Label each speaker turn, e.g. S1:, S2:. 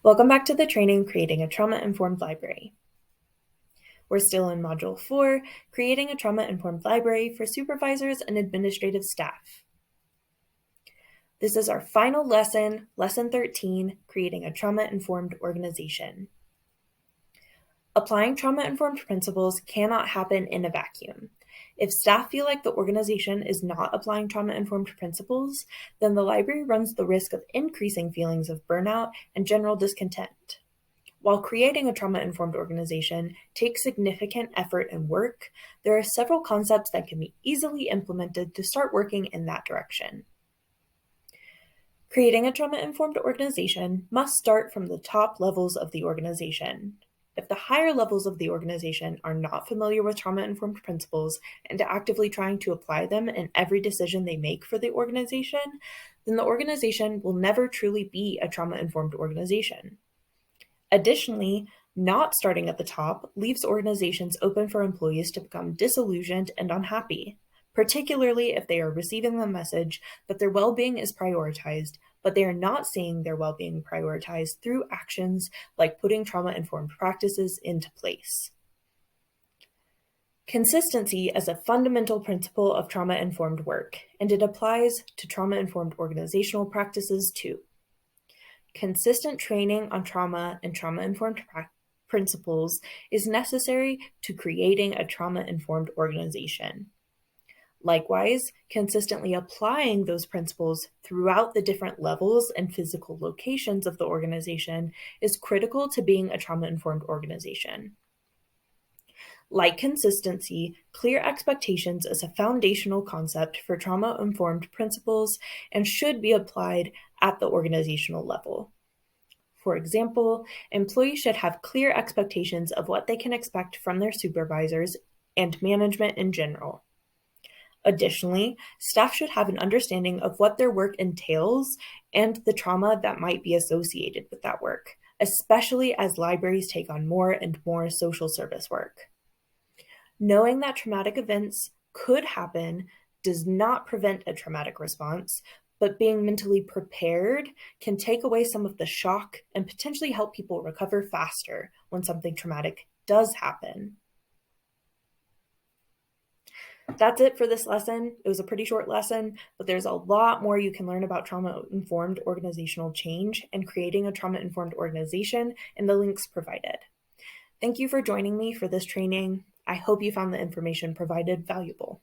S1: Welcome back to the training, Creating a Trauma-Informed Library. We're still in Module 4, Creating a Trauma-Informed Library for Supervisors and Administrative Staff. This is our final lesson, Lesson 13, Creating a Trauma-Informed Organization. Applying trauma-informed principles cannot happen in a vacuum. If staff feel like the organization is not applying trauma-informed principles, then the library runs the risk of increasing feelings of burnout and general discontent. While creating a trauma-informed organization takes significant effort and work, there are several concepts that can be easily implemented to start working in that direction. Creating a trauma-informed organization must start from the top levels of the organization. If the higher levels of the organization are not familiar with trauma-informed principles and actively trying to apply them in every decision they make for the organization, then the organization will never truly be a trauma-informed organization. Additionally, not starting at the top leaves organizations open for employees to become disillusioned and unhappy, particularly if they are receiving the message that their well-being is prioritized, but they are not seeing their well-being prioritized through actions like putting trauma-informed practices into place. Consistency is a fundamental principle of trauma-informed work, and it applies to trauma-informed organizational practices too. Consistent training on trauma and trauma-informed principles is necessary to creating a trauma-informed organization. Likewise, consistently applying those principles throughout the different levels and physical locations of the organization is critical to being a trauma-informed organization. Like consistency, clear expectations is a foundational concept for trauma-informed principles and should be applied at the organizational level. For example, employees should have clear expectations of what they can expect from their supervisors and management in general. Additionally, staff should have an understanding of what their work entails and the trauma that might be associated with that work, especially as libraries take on more and more social service work. Knowing that traumatic events could happen does not prevent a traumatic response, but being mentally prepared can take away some of the shock and potentially help people recover faster when something traumatic does happen. That's it for this lesson. It was a pretty short lesson, but there's a lot more you can learn about trauma-informed organizational change and creating a trauma-informed organization in the links provided. Thank you for joining me for this training. I hope you found the information provided valuable.